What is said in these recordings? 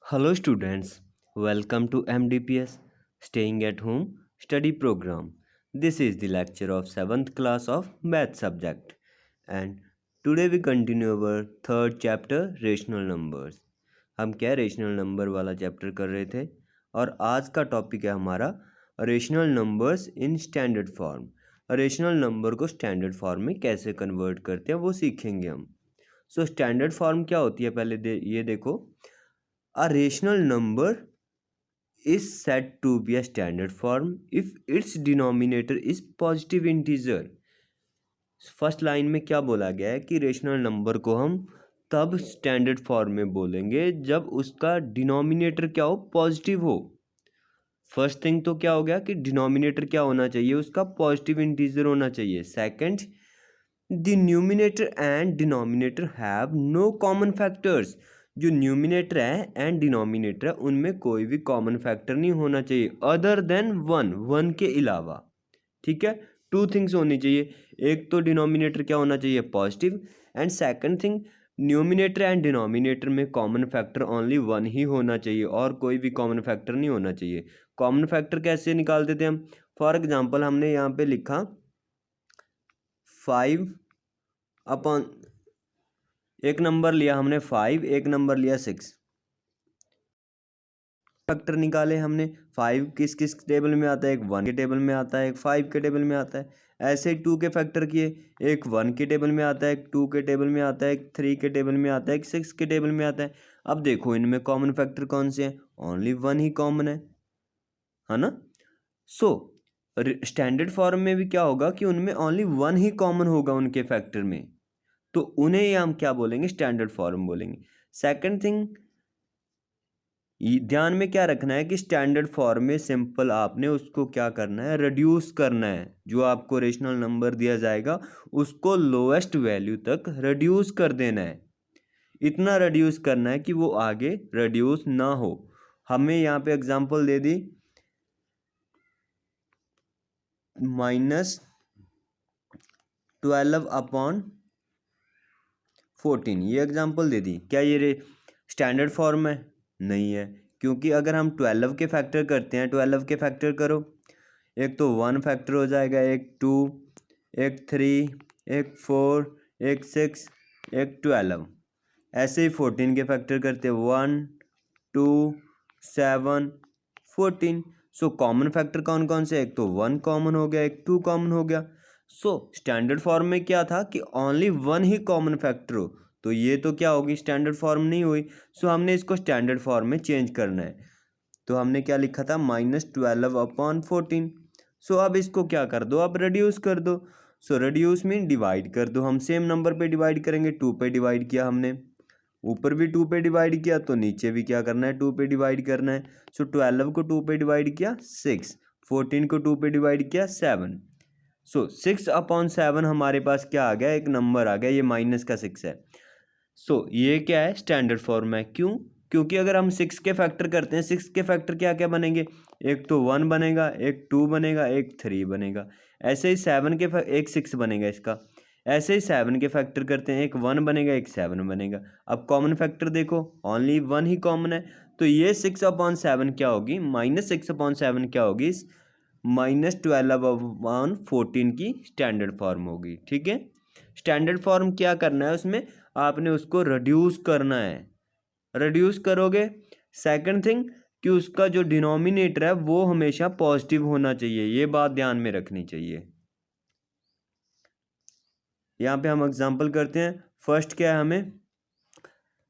Hello students, welcome to MDPS Staying at Home Study Program. This is the lecture of 7th class of Math subject and today we continue our third chapter Rational Numbers. हम क्या rational number वाला chapter कर रहे थे और आज का topic है हमारा rational numbers in standard form. Rational number को स्टैंडर्ड फॉर्म में कैसे कन्वर्ट करते हैं वो सीखेंगे हम। स्टैंडर्ड फॉर्म क्या होती है पहले ये देखो। A rational number is said to be a standard form if its denominator is positive integer. First line में क्या बोला गया है कि रेशनल नंबर को हम तब स्टैंडर्ड फॉर्म में बोलेंगे जब उसका डिनोमिनेटर क्या हो, पॉजिटिव हो। फर्स्ट थिंग तो क्या हो गया कि डिनोमिनेटर क्या होना चाहिए, उसका पॉजिटिव इंटीजर होना चाहिए। Second, the numerator and denominator have no common factors. जो न्यूमिनेटर है एंड डिनोमिनेटर है उनमें कोई भी कॉमन फैक्टर नहीं होना चाहिए अदर देन वन के अलावा। ठीक है, टू थिंग्स होनी चाहिए। एक तो डिनोमिनेटर क्या होना चाहिए, positive, and second thing numerator and denominator में कॉमन फैक्टर ओनली वन ही होना चाहिए और कोई भी कॉमन फैक्टर नहीं होना चाहिए। कॉमन फैक्टर कैसे निकाल देते हैं हम? फॉर एग्जाम्पल हमने यहाँ पे लिखा 5 अपॉन, एक नंबर लिया हमने 5, एक नंबर लिया 6। फैक्टर निकाले हमने। 5 किस किस टेबल में आता है, एक 1 के टेबल में आता है, एक 5 के टेबल में आता है। ऐसे ही 2 के फैक्टर किए, एक 1 के टेबल में आता है, एक 2 के टेबल में आता है, एक 3 के टेबल में आता है, एक 6 के टेबल में आता है। अब देखो इनमें कॉमन फैक्टर कौन से हैं, ओनली 1 ही कॉमन है ना। सो स्टैंडर्ड फॉर्म में भी क्या होगा कि उनमें ओनली 1 ही कॉमन होगा उनके फैक्टर में, तो उन्हें ही हम क्या बोलेंगे, स्टैंडर्ड फॉर्म बोलेंगे। सेकंड थिंग, ध्यान में क्या रखना है कि स्टैंडर्ड फॉर्म में सिंपल आपने उसको क्या करना है, रिड्यूस करना है। जो आपको रेशनल नंबर दिया जाएगा उसको लोएस्ट वैल्यू तक रिड्यूस कर देना है। इतना रिड्यूस करना है कि वो आगे रिड्यूस ना हो। हमें यहाँ पे एग्जांपल दे दी -12/14, ये एग्जांपल दे दी। क्या ये स्टैंडर्ड फॉर्म है? नहीं है, क्योंकि अगर हम 12 के फैक्टर करते हैं, 12 के फैक्टर करो, एक तो 1 फैक्टर हो जाएगा, एक 2, एक 3, एक 4, एक 6, एक 12। ऐसे ही 14 के फैक्टर करते हैं, 1, 2, 7, 14। सो कॉमन फैक्टर कौन कौन से, एक तो 1 कॉमन हो गया, एक 2 कॉमन हो गया। सो स्टैंडर्ड फॉर्म में क्या था कि ओनली 1 ही कॉमन फैक्टर हो, तो ये तो क्या होगी, स्टैंडर्ड फॉर्म नहीं हुई। सो हमने इसको स्टैंडर्ड फॉर्म में चेंज करना है। तो हमने क्या लिखा था, -12/14। सो अब इसको क्या कर दो, अब रिड्यूस कर दो। सो रिड्यूस मीन डिवाइड कर दो। हम सेम नंबर पे डिवाइड करेंगे, 2 पे डिवाइड किया हमने, ऊपर भी 2 पे डिवाइड किया तो नीचे भी क्या करना है, 2 पे डिवाइड करना है। सो 12 को 2 पे डिवाइड किया 6, 14 को 2 पे डिवाइड किया 7। सो 6/7 हमारे पास क्या आ गया, एक नंबर आ गया, ये माइनस का 6 है। सो ये क्या है, स्टैंडर्ड फॉर्म है। क्यों? क्योंकि अगर हम 6 के फैक्टर करते हैं, 6 के फैक्टर क्या क्या बनेंगे, एक तो 1 बनेगा, एक 2 बनेगा, एक 3 बनेगा। ऐसे ही 7 के एक 6 बनेगा इसका। ऐसे ही 7 के फैक्टर करते हैं, एक 1 बनेगा, एक 7 बनेगा। अब कॉमन फैक्टर देखो, ओनली 1 ही कॉमन है, तो ये 6/7 क्या होगी, -6/7 क्या होगी, -12/14 की स्टैंडर्ड फॉर्म होगी। ठीक है, स्टैंडर्ड फॉर्म क्या करना है, उसमें आपने उसको रिड्यूस करना है। रिड्यूस करोगे, सेकंड थिंग कि उसका जो डिनोमिनेटर है वो हमेशा पॉजिटिव होना चाहिए, ये बात ध्यान में रखनी चाहिए। यहाँ पे हम एग्जांपल करते हैं। फर्स्ट क्या है, हमें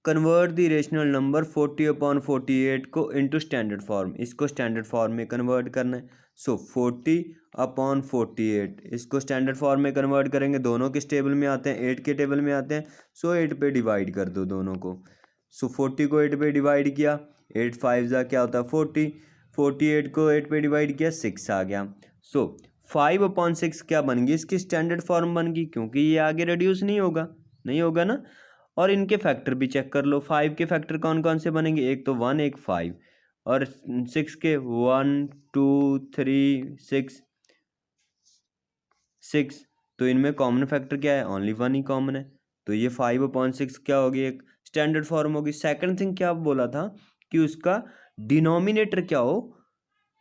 कन्वर्ट द रेशनल नंबर 40/48 को इनटू स्टैंडर्ड फॉर्म, इसको स्टैंडर्ड फॉर्म में कन्वर्ट करना है। सो 40/48 इसको स्टैंडर्ड फॉर्म में कन्वर्ट करेंगे, दोनों किस टेबल में आते हैं, 8 के टेबल में आते हैं। सो 8 पे डिवाइड कर दो दोनों को। सो 40 को 8 पे डिवाइड किया, 8 5 जा क्या होता है 40, 48 को 8 पे डिवाइड किया 6 आ गया। सो 5/6 क्या बन गई, इसकी स्टैंडर्ड फॉर्म बन गई, क्योंकि ये आगे रिड्यूस नहीं होगा, नहीं होगा ना। और इनके फैक्टर भी चेक कर लो, 5 के फैक्टर कौन कौन से बनेंगे, एक तो 1, एक 5, और 6 के 1 2 3 6, तो इनमें कॉमन फैक्टर क्या है, ओनली 1 ही कॉमन है, तो ये 5/6 क्या होगी, एक स्टैंडर्ड फॉर्म होगी। सेकंड थिंग क्या बोला था कि उसका डिनोमिनेटर क्या हो,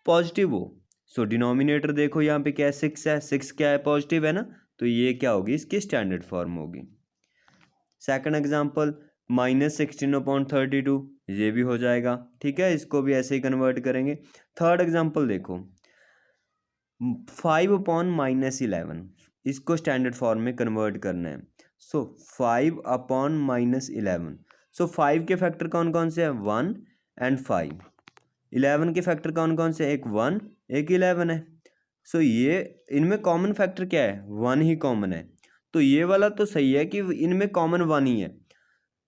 पॉजिटिव हो। सो डिनोमिनेटर देखो यहाँ पे क्या है, 6 है, 6 क्या है, पॉजिटिव है ना, तो ये क्या होगी, इसकी स्टैंडर्ड फॉर्म होगी। सेकंड एग्जांपल -16/32, ये भी हो जाएगा, ठीक है, इसको भी ऐसे ही कन्वर्ट करेंगे। थर्ड एग्जांपल देखो 5/-11, इसको स्टैंडर्ड फॉर्म में कन्वर्ट करना है। सो 5/-11, सो 5 के फैक्टर कौन कौन से हैं, 1 एंड 5। 11 के फैक्टर कौन कौन से, एक 1 एक 11 है। सो ये इनमें कॉमन फैक्टर क्या है, 1 ही कॉमन है, तो ये वाला तो सही है कि इनमें कॉमन 1 ही है,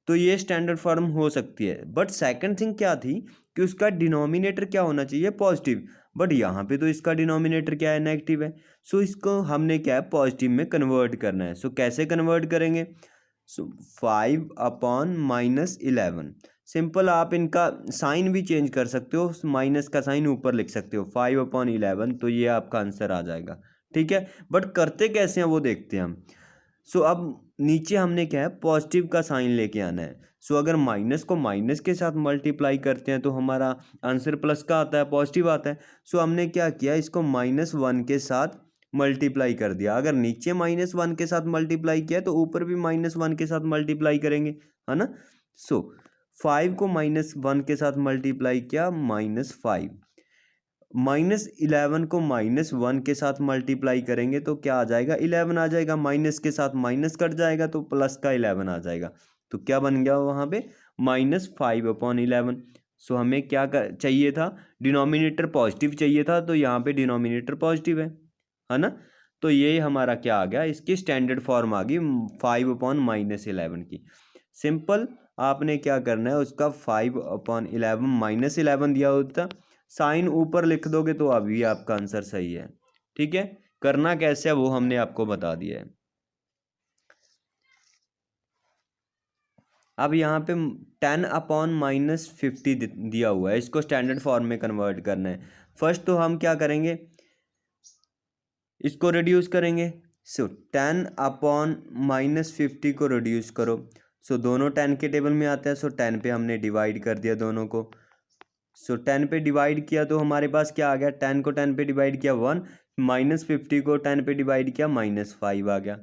तो ये स्टैंडर्ड फॉर्म हो सकती है। बट सेकंड थिंग क्या थी कि उसका डिनोमिनेटर क्या होना चाहिए, पॉजिटिव, बट यहाँ पे तो इसका डिनोमिनेटर क्या है, नेगेटिव है। सो इसको हमने क्या है, पॉजिटिव में कन्वर्ट करना है। सो कैसे कन्वर्ट करेंगे, सो 5/-11, सिंपल, आप इनका साइन भी चेंज कर सकते हो, माइनस का साइन ऊपर लिख सकते हो, 5/11, तो ये आपका आंसर आ जाएगा, ठीक है। बट करते कैसे हैं वो देखते हैं हम। सो अब नीचे हमने क्या है, पॉजिटिव का साइन लेके आना है। सो अगर माइनस को माइनस के साथ मल्टीप्लाई करते हैं तो हमारा आंसर प्लस का आता है, पॉजिटिव आता है। सो हमने क्या किया, इसको -1 के साथ मल्टीप्लाई कर दिया। अगर नीचे -1 के साथ मल्टीप्लाई किया तो ऊपर भी -1 के साथ मल्टीप्लाई करेंगे, है ना। सो 5 को -1 के साथ मल्टीप्लाई किया, -5, -11 को -1 के साथ मल्टीप्लाई करेंगे तो क्या आ जाएगा, 11 आ जाएगा, माइनस के साथ माइनस कट जाएगा तो प्लस का 11 आ जाएगा। तो क्या बन गया वहाँ पे, -5/11। सो हमें क्या चाहिए था, डिनोमिनेटर पॉजिटिव चाहिए था, तो यहाँ पे डिनोमिनेटर पॉजिटिव है ना। तो ये हमारा क्या आ गया, इसकी स्टैंडर्ड फॉर्म आ गई 5/-11 की। सिंपल, आपने क्या करना है, उसका 5/11 -11 दिया होता, साइन ऊपर लिख दोगे तो अभी आपका आंसर सही है, ठीक है। करना कैसे है वो हमने आपको बता दिया है। अब यहाँ पे 10/-50 दिया हुआ है, इसको स्टैंडर्ड फॉर्म में कन्वर्ट करना है। फर्स्ट तो हम क्या करेंगे, इसको रिड्यूस करेंगे। सो 10/-50 को रिड्यूस करो। सो दोनों 10 के टेबल में आते हैं, सो 10 पे हमने डिवाइड कर दिया दोनों को। सो 10 पे डिवाइड किया तो हमारे पास क्या आ गया, 10 को 10 पे डिवाइड किया 1, -50 को 10 पे डिवाइड किया -5 आ गया।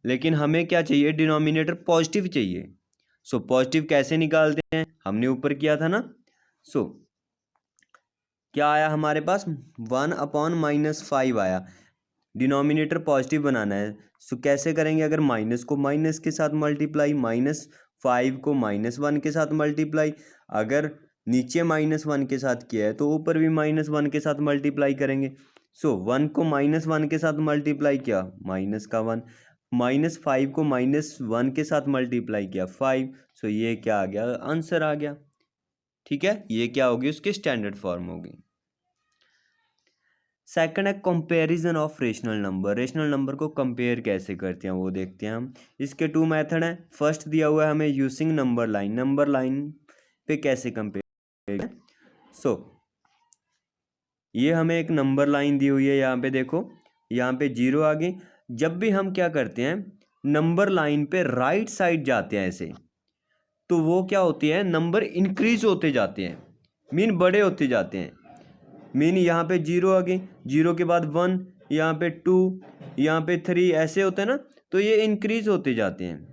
लेकिन हमें क्या चाहिए, डिनोमिनेटर पॉजिटिव चाहिए। सो पॉजिटिव कैसे निकालते हैं, हमने ऊपर किया था ना। सो क्या आया हमारे पास, 1/-5 आया, डिनोमिनेटर पॉजिटिव बनाना है। सो कैसे करेंगे, अगर माइनस को माइनस के साथ मल्टीप्लाई, -5 को -1 के साथ मल्टीप्लाई, अगर नीचे -1 के साथ किया है तो ऊपर भी -1 के साथ मल्टीप्लाई करेंगे। सो 1 को -1 के साथ मल्टीप्लाई किया, माइनस का 1, -5 को -1 के साथ मल्टीप्लाई किया 5। सो ये क्या आ गया, आंसर आ गया, ठीक है। ये क्या होगी, उसकी स्टैंडर्ड फॉर्म होगी। सेकंड है comparison of rational number. Rational number को कंपेयर कैसे करते हैं वो देखते हैं हम। इसके 2 मेथड हैं। फर्स्ट दिया हुआ है हमें using number line, number line पे कैसे कंपेयर। सो ये हमें एक नंबर लाइन दी हुई है, यहाँ पे देखो, यहाँ पे 0 आ गई। जब भी हम क्या करते हैं, नंबर लाइन पे राइट साइड जाते हैं ऐसे, तो वो क्या होती है, नंबर इंक्रीज होते जाते हैं, मीन बड़े होते जाते हैं। मीन यहाँ पे 0 आ गई, 0 के बाद 1, यहाँ पे 2, यहाँ पे 3, ऐसे होते हैं ना, तो ये इंक्रीज होते जाते हैं।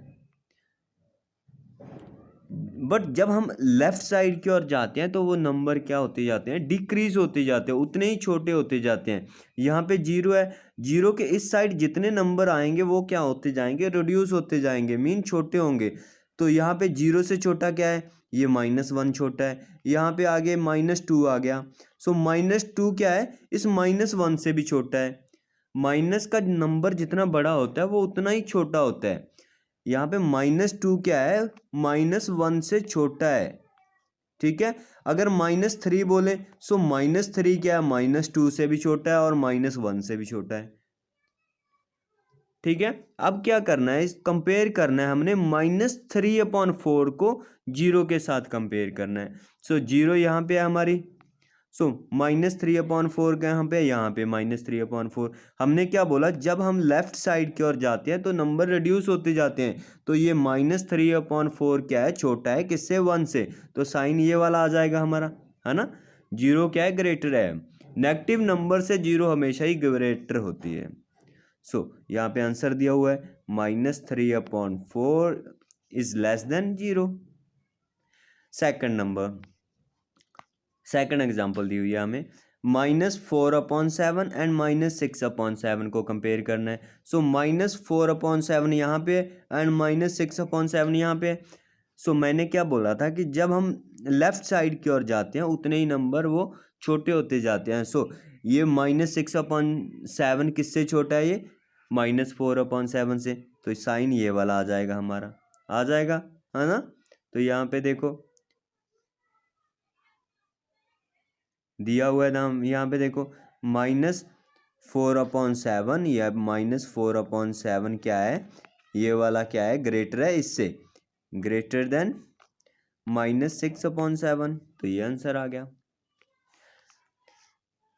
बट जब हम लेफ्ट साइड की ओर जाते हैं तो वो नंबर क्या होते जाते हैं, डिक्रीज होते जाते हैं, उतने ही छोटे होते जाते हैं। यहाँ पे 0 है, 0 के इस साइड जितने नंबर आएंगे वो क्या होते जाएंगे, रिड्यूस होते जाएंगे, मीन छोटे होंगे। तो यहाँ पे 0 से छोटा क्या है, ये -1 छोटा है। यहाँ पे आगे -2 आ गया। सो -2 क्या है, इस -1 से भी छोटा है। माइनस का नंबर जितना बड़ा होता है वो उतना ही छोटा होता है। यहाँ पे -2 क्या है, -1 से छोटा है, ठीक है। अगर -3 बोले, सो -3 क्या है, -2 से भी छोटा है और -1 से भी छोटा है, ठीक है। अब क्या करना है, इस कंपेयर करना है हमने, -3/4 को 0 के साथ कंपेयर करना है। सो 0 यहाँ पे है हमारी, सो -3/4 का यहाँ पे -3/4। हमने क्या बोला, जब हम लेफ्ट साइड की ओर जाते हैं तो नंबर रिड्यूस होते जाते हैं, तो ये -3/4 क्या है, छोटा है किससे, 1 से, तो साइन ये वाला आ जाएगा हमारा, है ना। जीरो क्या है, ग्रेटर है। नेगेटिव नंबर से जीरो हमेशा ही ग्रेटर होती है। सो यहाँ पे आंसर दिया हुआ है -3/4 is less than 0। Second example दी हुई है हमें, -4/7 एंड -6/7 को कंपेयर करना है। सो -4/7 यहाँ पे एंड -6/7 यहाँ पे। सो मैंने क्या बोला था कि जब हम लेफ्ट साइड की ओर जाते हैं उतने ही नंबर वो छोटे होते जाते हैं। सो ये -6/7 किससे छोटा है, ये -4/7 से, तो साइन ये वाला आ जाएगा हमारा, आ जाएगा, है ना। तो यहाँ पे देखो दिया हुआ है नाम, यहाँ पे देखो -4/7 या -4/7 क्या है, ये वाला क्या है, ग्रेटर है इससे, ग्रेटर देन -6/7, तो ये आंसर आ गया।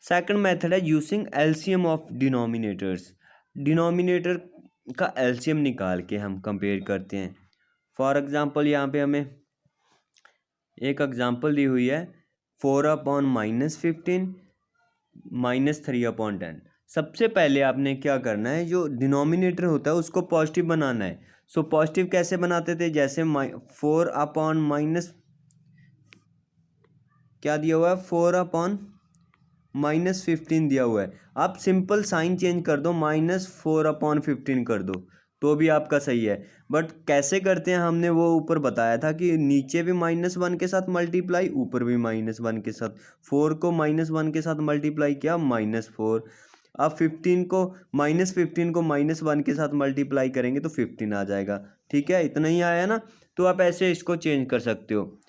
सेकंड मेथड है using LCM of denominators. Denominator का एलसीएम निकाल के हम कंपेयर करते हैं। फॉर एग्जांपल यहाँ पे हमें एक एग्जांपल दी हुई है 4/-15 -3/10। सबसे पहले आपने क्या करना है, जो डिनोमिनेटर होता है उसको पॉजिटिव बनाना है। सो पॉजिटिव कैसे बनाते थे, जैसे 4/- क्या दिया हुआ है, 4/-15 दिया हुआ है। आप सिंपल साइन चेंज कर दो, -4/15 कर दो, तो भी आपका सही है। बट कैसे करते हैं, हमने वो ऊपर बताया था कि नीचे भी -1 के साथ मल्टीप्लाई, ऊपर भी -1 के साथ। 4 को -1 के साथ मल्टीप्लाई किया, -4। अब 15 को -1 के साथ मल्टीप्लाई करेंगे तो 15 आ जाएगा। ठीक है, इतना ही आया ना। तो आप ऐसे इसको चेंज कर सकते हो।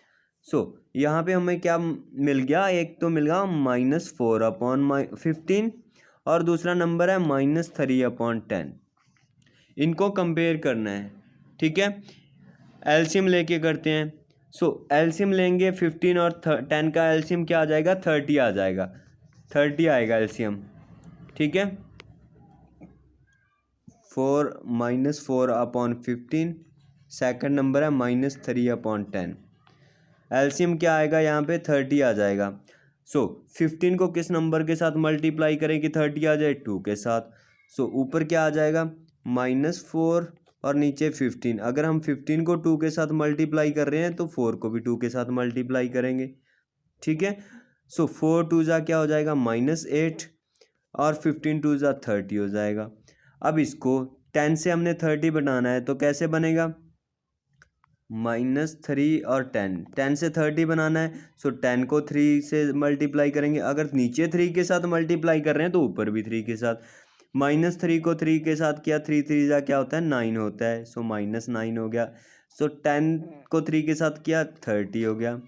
सो यहाँ पे हमें क्या मिल गया, एक तो मिल गया -4/15 और दूसरा नंबर है -3/10। इनको कंपेयर करना है, ठीक है। एलसीएम लेके करते हैं। सो एलसीएम लेंगे, 15 और 10 का एलसीएम क्या आ जाएगा, 30 आ जाएगा, 30 आएगा एलसीएम, ठीक है। 4/-4/15, सेकंड नंबर है -3/10। एलसीएम क्या आएगा, यहाँ पे 30 आ जाएगा। सो 15 को किस नंबर के साथ मल्टीप्लाई करें कि 30 आ जाए, 2 के साथ। सो ऊपर क्या आ जाएगा, -4 और नीचे 15। अगर हम 15 को 2 के साथ मल्टीप्लाई कर रहे हैं तो 4 को भी 2 के साथ मल्टीप्लाई करेंगे, ठीक है। सो 4 2 जा क्या हो जाएगा, -8 और 15 2 जा 30 हो जाएगा। अब इसको 10 से हमने 30 बनाना है, तो कैसे बनेगा, -3 और 10 से 30 बनाना है। सो 10 को 3 से मल्टीप्लाई करेंगे, अगर नीचे 3 के साथ मल्टीप्लाई कर रहे हैं तो ऊपर भी 3 के साथ। -3 को 3 के साथ किया, 3 3 जा क्या होता है, 9 होता है, सो -9 हो गया। सो 10 को 3 के साथ किया, 30 हो गया।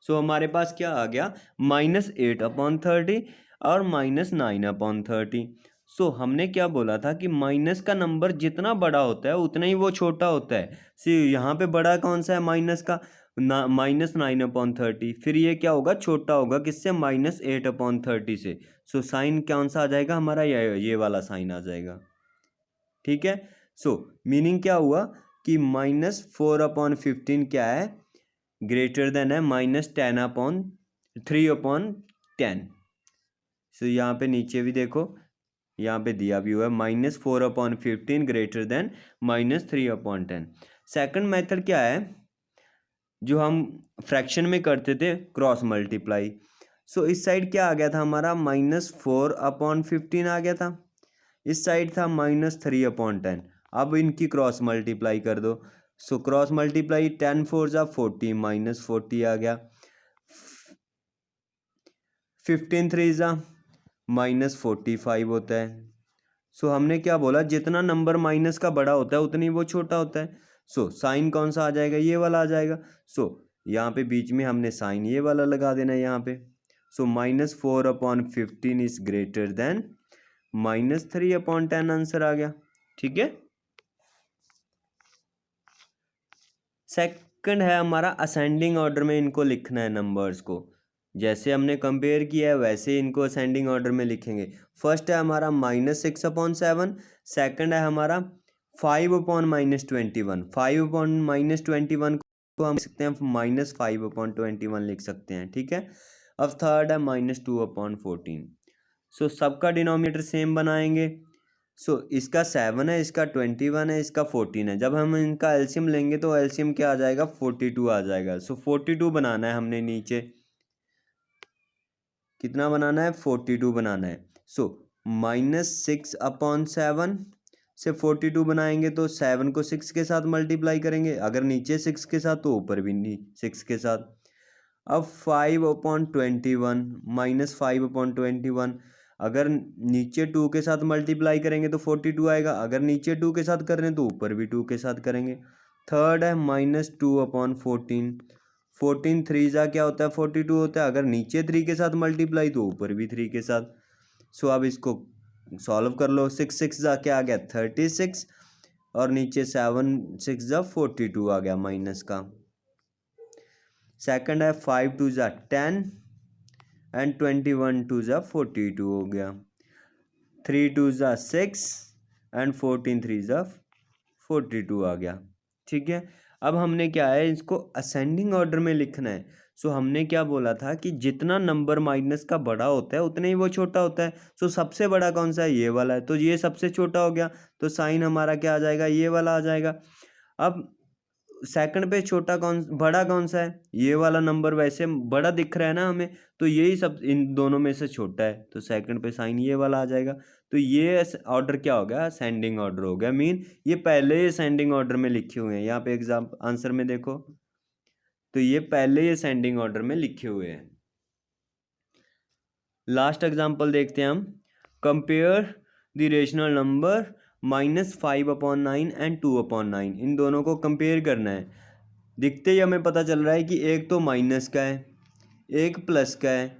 सो हमारे पास क्या आ गया, -8/30 और -9/30। सो हमने क्या बोला था कि माइनस का नंबर जितना बड़ा होता है उतना ही वो छोटा होता है। सी यहाँ पे बड़ा कौन सा है, माइनस का, ना -9/30। फिर ये क्या होगा, छोटा होगा किससे, -8/30 से। सो साइन कौन सा आ जाएगा हमारा, ये वाला साइन आ जाएगा, ठीक है। सो मीनिंग क्या हुआ कि -4/15 क्या है, ग्रेटर देन है -3/10। सो यहाँ पे नीचे भी देखो, यहाँ पे दिया भी हुआ है -4/15 ग्रेटर देन -3/10। सेकंड मेथड क्या है, जो हम फ्रैक्शन में करते थे, क्रॉस मल्टीप्लाई। सो इस साइड क्या आ गया था हमारा, -4/15 आ गया था, इस साइड था -3/10। अब इनकी क्रॉस मल्टीप्लाई कर दो। सो क्रॉस मल्टीप्लाई, 10 4 जा 40, -40 आ गया। 15 3 जा -45 होता है। सो हमने क्या बोला, जितना नंबर माइनस का बड़ा होता है उतनी वो छोटा होता है। सो साइन कौन सा आ जाएगा, ये वाला आ जाएगा। सो यहाँ पे बीच में हमने साइन ये वाला लगा देना है यहाँ पे। सो -4/15 इज ग्रेटर देन -3/10, आंसर आ गया, ठीक है। सेकंड है हमारा असेंडिंग ऑर्डर में इनको लिखना है नंबर्स को। जैसे हमने कंपेयर किया है वैसे इनको असेंडिंग ऑर्डर में लिखेंगे। फर्स्ट है हमारा -6/7, सेकंड है हमारा 5/-21। 5/-21 को हम लिख सकते हैं -5/21 लिख सकते हैं, ठीक है। अब थर्ड है -2/14। सो सबका डिनोमिनेटर सेम बनाएंगे। सो इसका 7 है, इसका 21 है, इसका 14 है। जब हम इनका एलसीएम लेंगे तो एलसीएम क्या आ जाएगा, 42 आ जाएगा। सो 42 बनाना है हमने, नीचे कितना बनाना है, 42 बनाना है। सो -6/7 से 42 बनाएंगे तो 7 को 6 के साथ मल्टीप्लाई करेंगे, अगर नीचे 6 के साथ तो ऊपर भी 6 के साथ। अब 5/21 -5/21, अगर नीचे 2 के साथ मल्टीप्लाई करेंगे तो 42 आएगा, अगर नीचे 2 के साथ कर रहे हैं तो ऊपर भी 2 के साथ करेंगे। थर्ड है -2/14। 14 3 जा क्या होता है, 42 होता है, अगर नीचे 3 के साथ मल्टीप्लाई तो ऊपर भी 3 के साथ। सो अब इसको सॉल्व कर लो। 6 6 जा क्या आ गया, 36, और नीचे 7 6 जा 42 आ गया माइनस का। सेकंड है 5 2 जा 10 एंड 21 2 जा 42 हो गया। 3 2 जा 6 एंड 14 3 जा 42 आ गया, ठीक है। अब हमने क्या है, इसको असेंडिंग ऑर्डर में लिखना है। सो हमने क्या बोला था कि जितना नंबर माइनस का बड़ा होता है उतना ही वो छोटा होता है। सो सबसे बड़ा कौन सा है, ये वाला है, तो ये सबसे छोटा हो गया, तो साइन हमारा क्या आ जाएगा, ये वाला आ जाएगा। अब सेकंड पे बड़ा कौन सा है, ये वाला नंबर वैसे बड़ा दिख रहा है ना हमें, तो यही सब इन दोनों में से छोटा है, तो सेकंड पे साइन ये वाला आ जाएगा। तो ये ऑर्डर क्या हो गया, असेंडिंग ऑर्डर हो गया। मीन ये पहले ही असेंडिंग ऑर्डर में लिखे हुए हैं। यहाँ पे एग्जाम आंसर में देखो तो ये पहले ही असेंडिंग ऑर्डर में लिखे हुए हैं। लास्ट एग्जाम्पल देखते हैं हम। Compare the rational number -5/9 and 2/9। इन दोनों को कंपेयर करना है। दिखते ही हमें पता चल रहा है कि एक तो माइनस का है, एक प्लस का है।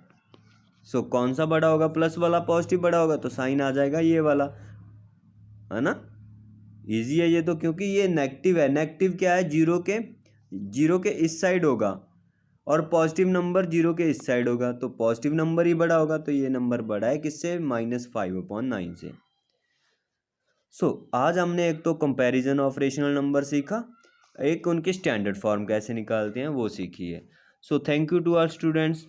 सो कौन सा बड़ा होगा, प्लस वाला पॉजिटिव बड़ा होगा, तो साइन आ जाएगा ये वाला, है ना। इजी है ये तो, क्योंकि ये नेगेटिव है। नेगेटिव क्या है, जीरो के इस साइड होगा, और पॉजिटिव नंबर 0 के इस साइड होगा, तो पॉजिटिव नंबर ही बड़ा होगा। तो ये नंबर बड़ा है किससे, -5/9 से। सो आज हमने एक तो कंपैरिजन ऑफ रेशनल नंबर सीखा, एक उनके स्टैंडर्ड फॉर्म कैसे निकालते हैं वो सीखी है। So thank you to our students.